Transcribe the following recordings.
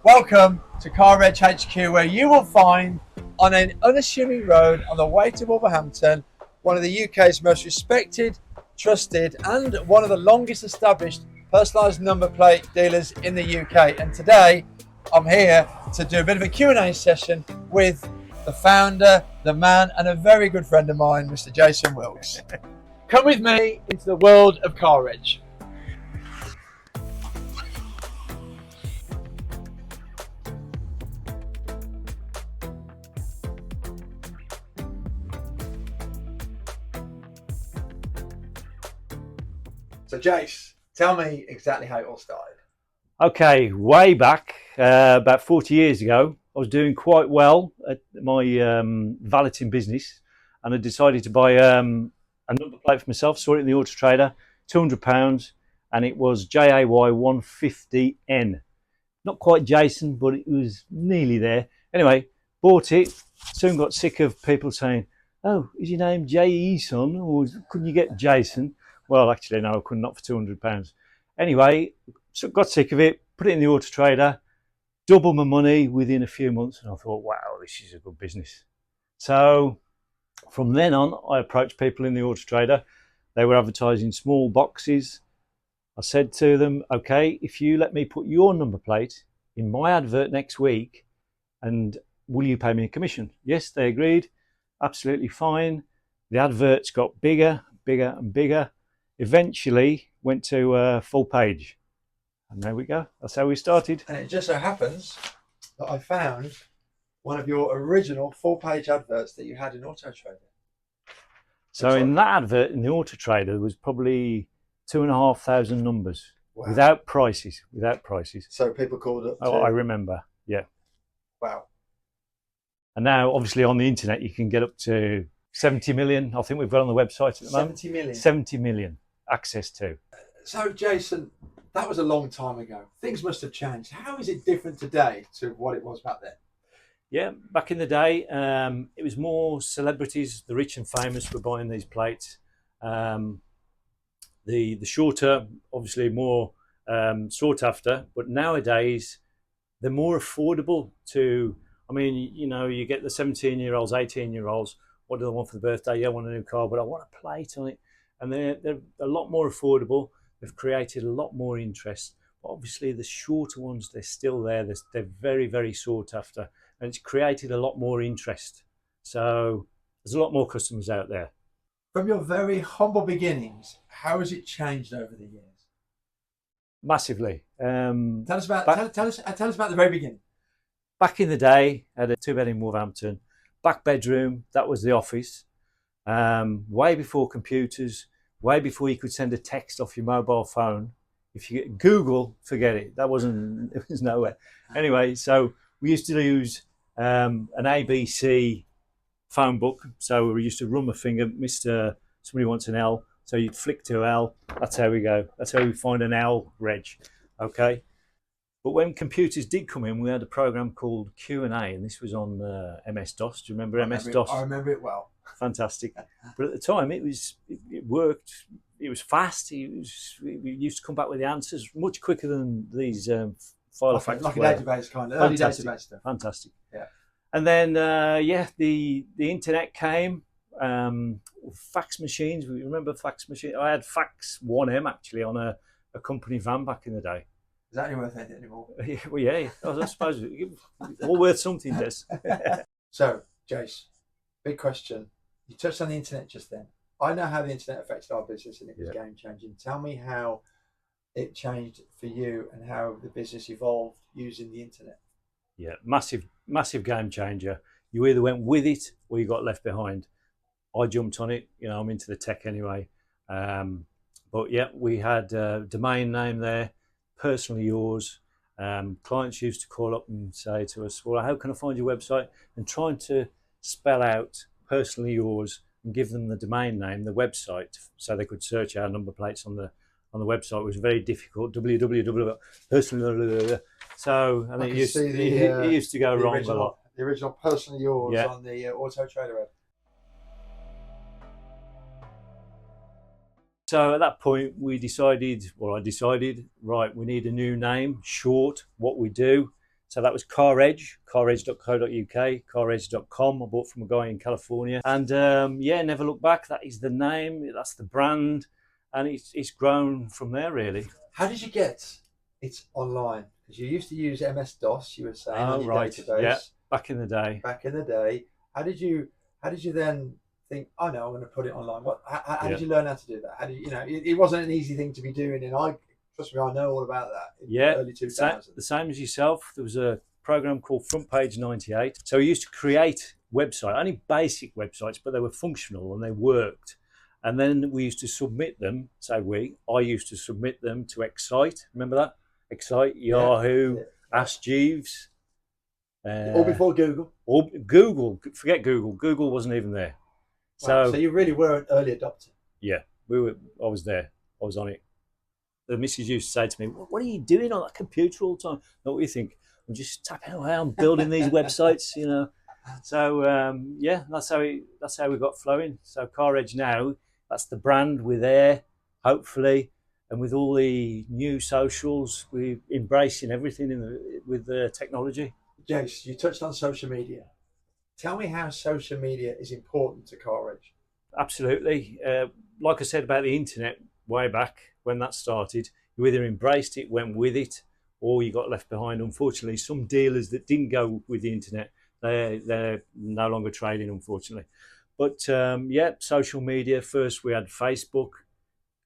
Welcome to CarReg HQ, where you will find on an unassuming road on the way to Wolverhampton one of the UK's most respected, trusted, and one of the longest established personalised number plate dealers in the UK. And today I'm here to do a bit of a Q&A session with the founder, the man, and a very good friend of mine, Mr. Jason Wilkes. Come with me into the world of CarReg. So Jace, tell me exactly how it all started. Okay, way back, about 40 years ago, I was doing quite well at my valeting business, and I decided to buy a number plate for myself, saw it in the Auto Trader, £200, and it was JAY 150N. Not quite Jason, but it was nearly there. Anyway, bought it, soon got sick of people saying, "Oh, is your name J.E. son, or couldn't you get Jason?" Well, actually, no, I couldn't, not for £200. Anyway, so got sick of it, put it in the Auto Trader, doubled my money within a few months, and I thought, wow, this is a good business. So from then on, I approached people in the Auto Trader. They were advertising small boxes. I said to them, okay, if you let me put your number plate in my advert next week, and will you pay me a commission? Yes, they agreed. Absolutely fine. The adverts got bigger, bigger and bigger. Eventually went to full page. And there we go. That's how we started. And it just so happens that I found one of your original full-page adverts that you had in Auto Trader. So in that advert in the Auto Trader, there was probably 2,500 numbers. Wow. Without prices. So people called up. Oh, I remember. Yeah. Wow. And now, obviously, on the internet, you can get up to 70 million. I think we've got on the website at the moment. 70 million. 70 million access to. So, Jason, that was a long time ago. Things must have changed. How is it different today to what it was back then? Yeah, back in the day, it was more celebrities, the rich and famous were buying these plates. The shorter, obviously more sought after, but nowadays they're more affordable to, I mean, you know, you get the 17-year-olds, 18-year-olds, what do they want for the birthday? Yeah, I want a new car, but I want a plate on it. And they're a lot more affordable. They've created a lot more interest. But obviously the shorter ones, they're still there. They're very, very sought after. And it's created a lot more interest. So there's a lot more customers out there. From your very humble beginnings, how has it changed over the years? Massively. Tell us about the very beginning. Back in the day, I had a 2-bed in Wolverhampton. Back bedroom, that was the office. Way before computers, way before you could send a text off your mobile phone. If you get Google, forget it. It was nowhere. Anyway, so we used to use an ABC phone book. So we used to run my finger, Mr. Somebody wants an L. So you'd flick to L. That's how we go. That's how we find an L reg. Okay. But when computers did come in, we had a program called Q&A, and this was on MS-DOS. Do you remember MS-DOS? I remember it well. Fantastic. But at the time, it worked. It was fast. We used to come back with the answers much quicker than these file effects. Like a database kind of, early database stuff. Fantastic. Yeah. And then, the internet came, fax machines. We remember fax machines. I had Fax 1M actually on a company van back in the day. Is that any worth anything anymore? Well, yeah, I suppose all worth something, Des. So, Jace, big question. You touched on the internet just then. I know how the internet affected our business and it was game changing. Tell me how it changed for you and how the business evolved using the internet. Yeah, massive game changer. You either went with it or you got left behind. I jumped on it. You know, I'm into the tech anyway. But yeah, we had a domain name there. Personally yours. Clients used to call up and say to us, well, how can I find your website? And trying to spell out personally yours and give them the domain name, the website, so they could search our number plates on the website was very difficult. www.personally. So I think it used to go wrong a lot. The original personally yours on the Auto Trader app. So at that point, I decided, right, we need a new name, short, what we do. So that was Carreg, Carreg.co.uk, Carreg.com. I bought from a guy in California. And yeah, never look back. That is the name, that's the brand. And it's grown from there, really. How did you get it online? Because you used to use MS-DOS, you were saying, on your Right. database. Yeah, back in the day. Back in the day. How did you then think, oh no, I'm going to put it online? How did you learn how to do that? How did you know? It wasn't an easy thing to be doing, and trust me, I know all about that in the early 2000s. The same as yourself. There was a program called Front Page 98. So we used to create websites, only basic websites, but they were functional and they worked. And then we used to submit them. I used to submit them to Excite. Remember that? Excite, Yahoo, Ask Jeeves. All before Google. Or Google. Forget Google. Google wasn't even there. So you really were an early adopter. Yeah, I was there. I was on it. The missus used to say to me, "What are you doing on that computer all the time?" What do you think? I'm just tapping away. I'm building these websites, you know. So yeah, that's how we got flowing. So CarReg now, that's the brand. We're there, hopefully, and with all the new socials, we're embracing everything with the technology. Jace, you touched on social media. Tell me how social media is important to CarReg. Absolutely. Like I said about the internet way back when that started, you either embraced it, went with it, or you got left behind. Unfortunately, some dealers that didn't go with the internet, they're no longer trading, unfortunately. But yeah, social media. First, we had Facebook,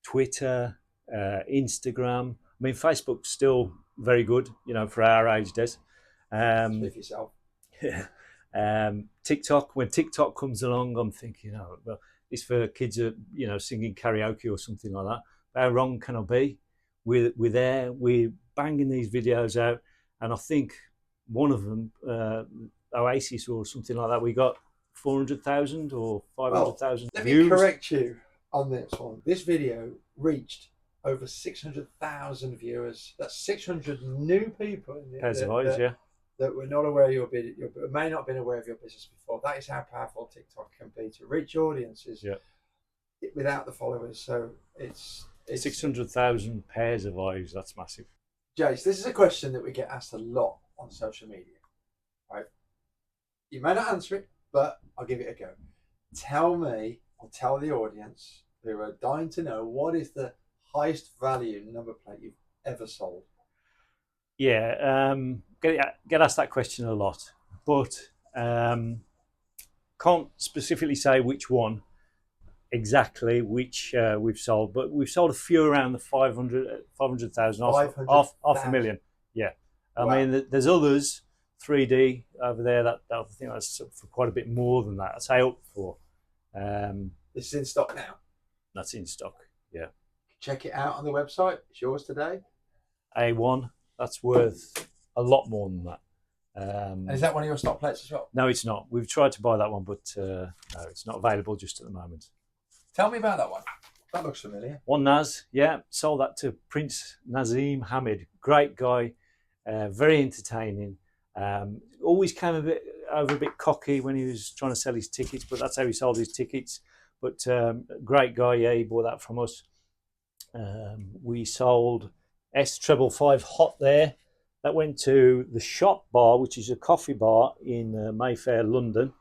Twitter, Instagram. I mean, Facebook's still very good, you know, for our age, Des. Speak for yourself. TikTok. When TikTok comes along, I'm thinking, oh, well, it's for kids, you know, singing karaoke or something like that. How wrong can I be? We're there. We're banging these videos out, and I think one of them, Oasis or something like that, we got 400,000 or 500,000 views. Let me correct you on this one. This video reached over 600,000 viewers. That's 600 new people in the, that were not aware of your business, may not have been aware of your business before. That is how powerful TikTok can be to reach audiences without the followers. So it's 600,000 pairs of eyes. That's massive. Jace, this is a question that we get asked a lot on social media. Right? You may not answer it, but I'll give it a go. Tell me, or tell the audience who are dying to know, what is the highest value number plate you've ever sold? Yeah, get asked that question a lot, but can't specifically say which one exactly which we've sold, but we've sold a few around the 500,000, half a million. Yeah, I mean, there's others 3D over there that I think that's for quite a bit more than that. I'd say up for. This is in stock now. That's in stock. Yeah. Check it out on the website. It's yours today. A1. That's worth a lot more than that. And is that one of your stock plates as well? No, it's not. We've tried to buy that one, but no, it's not available just at the moment. Tell me about that one. That looks familiar. One Naz, yeah, sold that to Prince Nazim Hamid. Great guy, very entertaining. Always came a bit cocky when he was trying to sell his tickets, but that's how he sold his tickets. But great guy, yeah, he bought that from us. We sold S555 Hot there. That went to the Shop Bar, which is a coffee bar in Mayfair, London.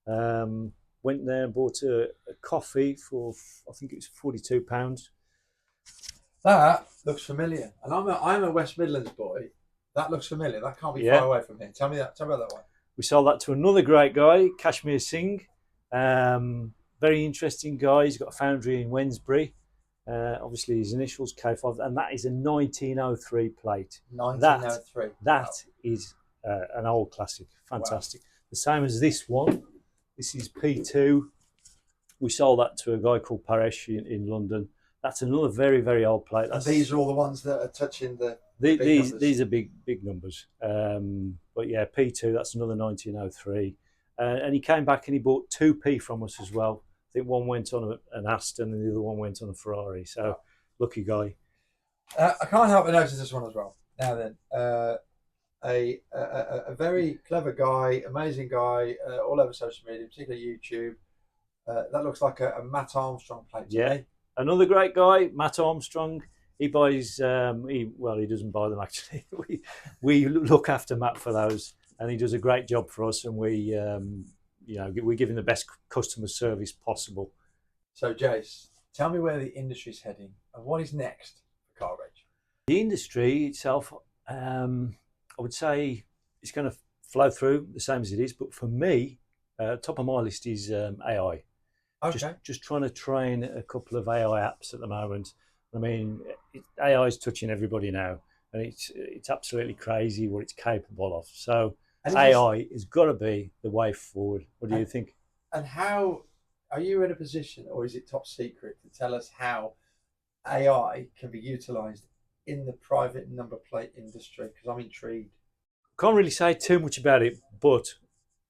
Went there and bought a coffee for, I think it was £42. That looks familiar. And I'm a West Midlands boy. That looks familiar. That can't be far away from here. Tell me about that one. We sold that to another great guy, Kashmir Singh. Very interesting guy. He's got a foundry in Wednesbury. Obviously his initials K5, and that is a 1903 plate. 1903. That is an old classic. Fantastic. Wow. The same as this one. This is P2. We sold that to a guy called Paresh in London. That's another very, very old plate. And these are all the ones that are touching these are big numbers. But yeah, P2, that's another 1903. And he came back and he bought 2P from us as well. I think one went on an Aston and the other one went on a Ferrari. So lucky guy. I can't help but notice this one as well. Now then, a very clever guy, amazing guy, all over social media, particularly YouTube. That looks like a Matt Armstrong plate. Yeah, another great guy, Matt Armstrong. He buys. He doesn't buy them actually. we look after Matt for those, and he does a great job for us. And we give him the best customer service possible. So, Jace, tell me where the industry's heading and what is next for CarReg. The industry itself, I would say, it's going to flow through the same as it is. But for me, top of my list is AI. Okay. Just trying to train a couple of AI apps at the moment. I mean, AI is touching everybody now, and it's absolutely crazy what it's capable of. So AI has got to be the way forward. What do you think? And how are you in a position, or is it top secret, to tell us how AI can be utilised in the private number plate industry? Because I'm intrigued. Can't really say too much about it, but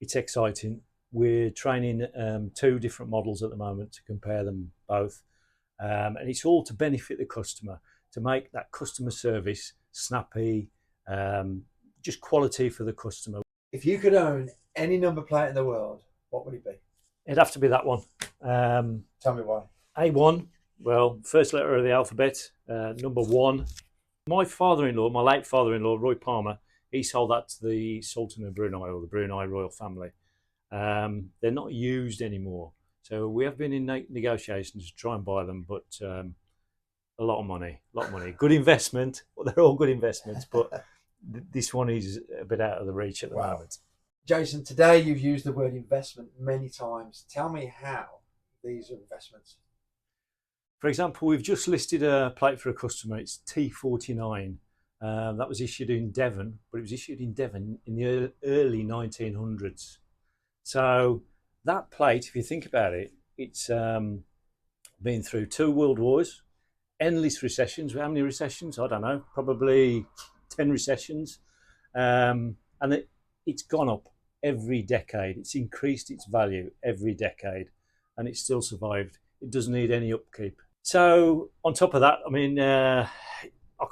it's exciting. We're training 2 different models at the moment to compare them both. And it's all to benefit the customer, to make that customer service snappy, just quality for the customer. If you could own any number plate in the world, what would it be? It'd have to be that one. Tell me why. A1, well, first letter of the alphabet, number 1. My father-in-law, my late father-in-law, Roy Palmer, he sold that to the Sultan of Brunei, or the Brunei royal family. They're not used anymore. So we have been in negotiations to try and buy them, but a lot of money. Good investment. Well, they're all good investments, but this one is a bit out of the reach at the moment. Jason, today you've used the word investment many times. Tell me how these are investments. For example, we've just listed a plate for a customer. It's T49. That was issued in Devon, but it was issued in Devon in the early 1900s. So that plate, if you think about it, it's been through 2 world wars, endless recessions. How many recessions? I don't know, probably 10 recessions. And it's gone up every decade. It's increased its value every decade, and it's still survived. It doesn't need any upkeep. So on top of that, I mean, I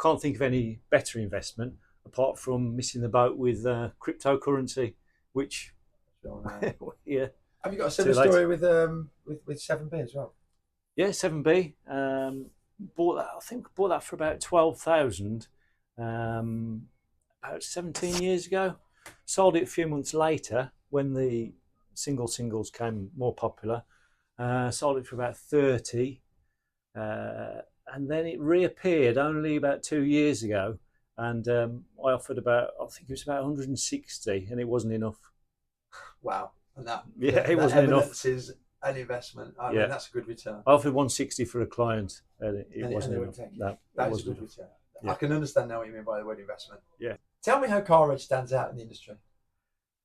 can't think of any better investment apart from missing the boat with cryptocurrency, which... yeah. Have you got a similar story with 7B as well? Yeah, 7B. Bought that for about 12,000 about 17 years ago. Sold it a few months later when the singles came more popular. Sold it for about 30, and then it reappeared only about 2 years ago. And I offered I think it was about 160, and it wasn't enough. Wow. And it wasn't enough. Is an investment. I mean, that's a good return. I offered 160 for a client, and it wasn't enough. That is a good return. Yeah. I can understand now what you mean by the word investment. Yeah. Tell me how CarReg stands out in the industry.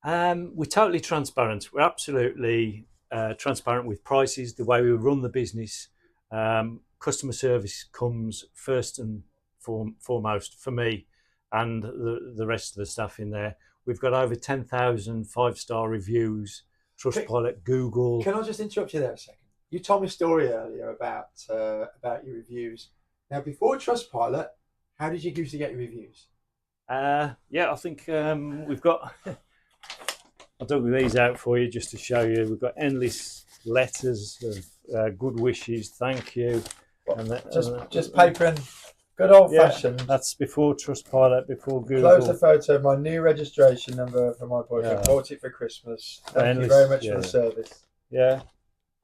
We're totally transparent. We're absolutely transparent with prices, the way we run the business. Customer service comes first and foremost for me and the rest of the staff in there. We've got over 10,000 5-star reviews, Trustpilot, Google. Can I just interrupt you there a second? You told me a story earlier about your reviews. Now, before Trustpilot, how did you used to get your reviews? I think we've got... I'll dug these out for you just to show you. We've got endless letters of good wishes, thank you. Just paper and good old fashioned. That's before Trustpilot, before Google. Close the photo of my new registration number for my boyfriend. Bought it for Christmas. Thank you very much for the service. Yeah.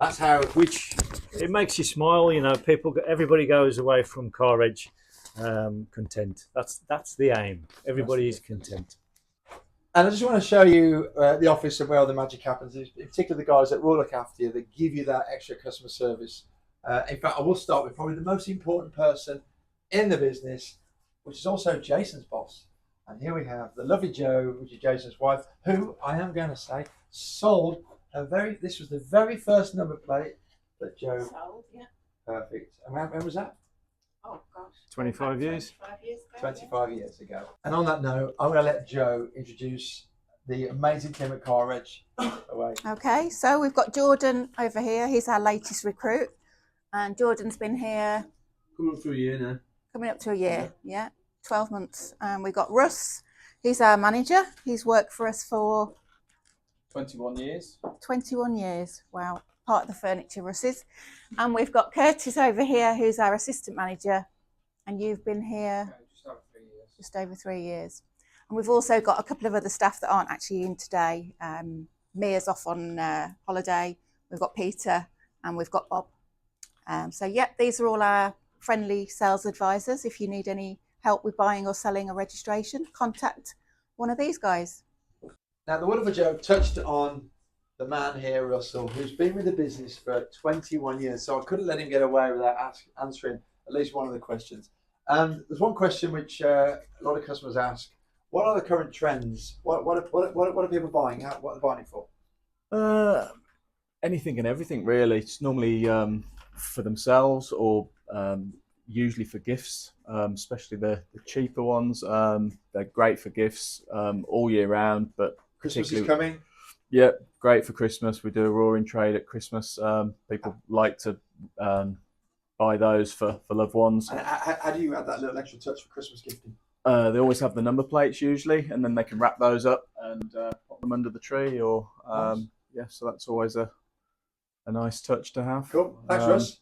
That's how. Which it makes you smile, you know. Everybody goes away from CarReg content. That's the aim. Everybody is content. And I just want to show you the office and where all the magic happens. In particular, the guys that will look after you, that give you that extra customer service. In fact, I will start with probably the most important person in the business, which is also Jason's boss. And here we have the lovely Jo, which is Jason's wife, who I am going to say sold this was the very first number plate that Jo sold. Yeah. Perfect. And when was that? Oh gosh. 25 years. 25 years ago. 25 years ago. And on that note, I'm going to let Jo introduce the amazing team at CarReg away. Okay, so we've got Jordan over here. He's our latest recruit, and Jordan's been here coming up to a year now. Coming up to a year, yeah, 12 months. And we've got Russ. He's our manager. He's worked for us for 21 years. 21 years. Wow, part of the furniture Russes. And we've got Curtis over here, who's our assistant manager. And you've been here Just over 3 years. just over 3 years. And we've also got a couple of other staff that aren't actually in today. Mia's off on holiday. We've got Peter and we've got Bob. So, yep, these are all our friendly sales advisors. If you need any help with buying or selling a registration, contact one of these guys. Now, the wonderful Joe touched on the man here, Russell, who's been with the business for 21 years. So I couldn't let him get away without answering at least one of the questions. And there's one question which a lot of customers ask: what are the current trends? What are people buying? What are they buying it for? Anything and everything, really. It's normally for themselves or usually for gifts, especially the cheaper ones. They're great for gifts all year round, but Christmas is coming. Yeah, great for Christmas. We do a roaring trade at Christmas. People like to buy those for loved ones. And how do you add that little extra touch for Christmas gifting? They always have the number plates usually, and then they can wrap those up and put them under the tree. Or Nice. yeah, so that's always a nice touch to have. Cool. Thanks, Russ.